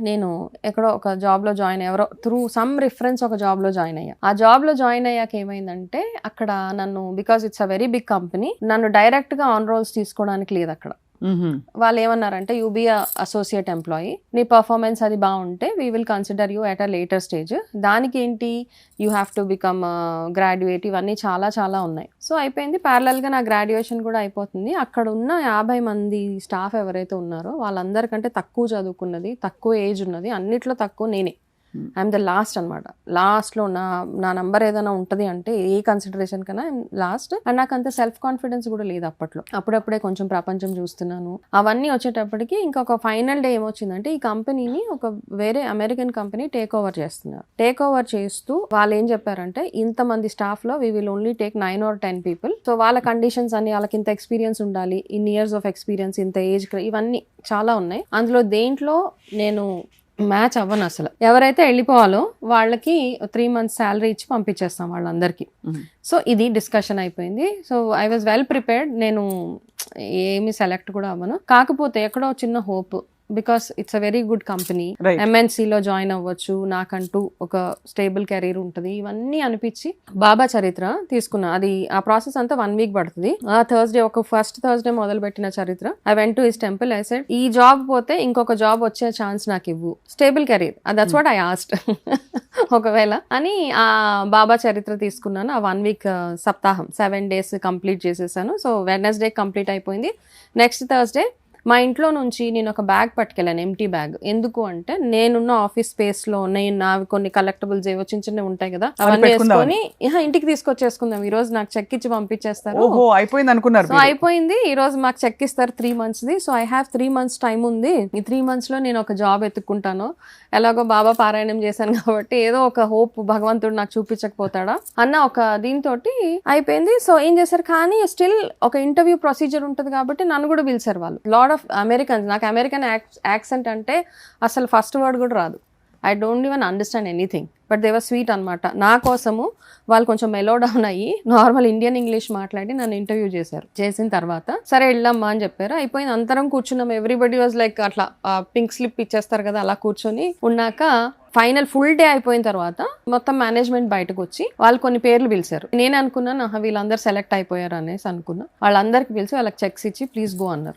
నేను ఎక్కడో ఒక జాబ్ లో జాయిన్ ఎవరో త్రూ సమ్ రిఫరెన్స్ ఒక జాబ్ లో జాయిన్ అయ్యా. ఆ జాబ్ లో జాయిన్ అయ్యాక ఏమైందంటే అక్కడ నన్ను, because it's a very big company, నన్ను డైరెక్ట్ గా ఆన్ రోల్స్ తీసుకోవడానికి లేదు అక్కడ. వాళ్ళు ఏమన్నారంటే యూ బీ అసోసియేట్ ఎంప్లాయీ, నీ పర్ఫార్మెన్స్ అది బాగుంటే we will consider you at a later stage. దానికి ఏంటి, you have to become graduate, ఇవన్నీ చాలా చాలా ఉన్నాయి. సో అయిపోయింది, ప్యారలల్ గా నా గ్రాడ్యుయేషన్ కూడా అయిపోతుంది. అక్కడ ఉన్న 50 మంది స్టాఫ్ ఎవరైతే ఉన్నారో వాళ్ళందరికంటే తక్కువ చదువుకున్నది, తక్కువ ఏజ్ ఉన్నది, అన్నిట్లో తక్కువ నేనే. ఐఎమ్ ద లాస్ట్ అనమాట. లాస్ట్లో నా నంబర్ ఏదైనా ఉంటుంది అంటే ఏ కన్సిడరేషన్ కన్నా లాస్ట్. అండ్ నాకు అంత సెల్ఫ్ కాన్ఫిడెన్స్ కూడా లేదు అప్పట్లో. అప్పుడప్పుడే కొంచెం ప్రపంచం చూస్తున్నాను. అవన్నీ వచ్చేటప్పటికి ఇంకొక ఫైనల్ డే ఏమొచ్చిందంటే ఈ కంపెనీని ఒక వేరే అమెరికన్ కంపెనీ టేక్ ఓవర్ చేస్తున్నారు. టేక్ ఓవర్ చేస్తూ వాళ్ళు ఏం చెప్పారంటే ఇంతమంది స్టాఫ్ లో we will only take 9 or 10 people. So వాళ్ళ కండిషన్స్ అన్ని, వాళ్ళకి ఇంత ఎక్స్పీరియన్స్ ఉండాలి, ఇన్ ఇయర్స్ ఆఫ్ ఎక్స్పీరియన్స్, ఇంత ఏజ్, ఇవన్నీ చాలా ఉన్నాయి. అందులో దేంట్లో నేను మ్యాచ్ అవ్వను అసలు. ఎవరైతే వెళ్ళిపోవాలో వాళ్ళకి 3 months శాలరీ ఇచ్చి పంపించేస్తాం వాళ్ళందరికీ. సో ఇది డిస్కషన్ అయిపోయింది. So I was well prepared. నేను ఏమి సెలెక్ట్ కూడా అవ్వను. కాకపోతే ఎక్కడో చిన్న hope, because it's a very good company, ఎంఎన్సీలో జాయిన్ అవ్వచ్చు, నాకంటూ ఒక స్టేబుల్ కెరీర్ ఉంటుంది, ఇవన్నీ అనిపించి బాబా చరిత్ర తీసుకున్నా. అది ఆ ప్రాసెస్ అంతా 1 week పడుతుంది. ఆ థర్స్డే, ఒక ఫస్ట్ థర్స్డే మొదలు పెట్టిన చరిత్ర. I went to his temple. I said ఈ జాబ్ పోతే ఇంకొక జాబ్ వచ్చే ఛాన్స్ నాకు ఇవ్వు, stable career, that's what I asked. ఒకవేళ అని ఆ బాబా చరిత్ర తీసుకున్నాను. ఆ 1 week సప్తాహం 7 days కంప్లీట్ చేసేసాను. సో వెడ్నెస్డే కంప్లీట్ అయిపోయింది. నెక్స్ట్ థర్స్డే మా ఇంట్లో నుంచి నేను ఒక బ్యాగ్ పట్టుకెళ్ళాను, ఎంటీ బ్యాగ్. ఎందుకు అంటే నేనున్న ఆఫీస్ స్పేస్ లో నావి కొన్ని కలెక్టబుల్స్ ఏవో చిన్న చిన్నవి ఉంటాయి కదా, అవన్నీ వేసుకొని ఇంటికి తీసుకొచ్చేసుకుందాం, ఈ రోజు నాకు చెక్ ఇచ్చి పంపించేస్తారు. అయిపోయింది అనుకున్నారు. సో అయిపోయింది, ఈ రోజు మాకు చెక్ ఇస్తారు 3 months the. So I have 3 months time ఉంది. ఈ 3 months లో నేను ఒక జాబ్ ఎత్తుక్కుంటాను. ఎలాగో బాబా పారాయణం చేశాను కాబట్టి ఏదో ఒక హోప్ భగవంతుడు నాకు చూపించకపోతాడా అన్న ఒక దీంతో అయిపోయింది. సో ఏం చేశారు, కానీ స్టిల్ ఒక ఇంటర్వ్యూ ప్రొసీజర్ ఉంటుంది కాబట్టి నన్ను కూడా పిలిచారు వాళ్ళు. లాట్ ఆఫ్ అమెరికన్స్, నాకు అమెరికన్ యాక్సెంట్ అంటే అసలు ఫస్ట్ వర్డ్ కూడా రాదు. I don't even understand anything, but they were sweet అనమాట. నా కోసము వాళ్ళు కొంచెం మెలో డౌన్ అయ్యి నార్మల్ ఇండియన్ ఇంగ్లీష్ మాట్లాడి నన్ను ఇంటర్వ్యూ చేశారు. చేసిన తర్వాత సరే వెళ్ళమ్మా అని చెప్పారు. అయిపోయింది, అందరం కూర్చున్నాం. ఎవ్రీబడి వాజ్ లైక్ అట్లా పింక్ స్లిప్ ఇచ్చేస్తారు కదా, అలా కూర్చొని ఉన్నాక ఫైనల్ ఫుల్ డే అయిపోయిన తర్వాత మొత్తం మేనేజ్మెంట్ బయటకు వచ్చి వాళ్ళు కొన్ని పేర్లు పిలిచారు. నేను అనుకున్నాను వీళ్ళందరూ సెలెక్ట్ అయిపోయారు అనేసి అనుకున్నా. వాళ్ళందరికి పిలిచి వాళ్ళకి చెక్స్ ఇచ్చి ప్లీజ్ గో అన్నారు.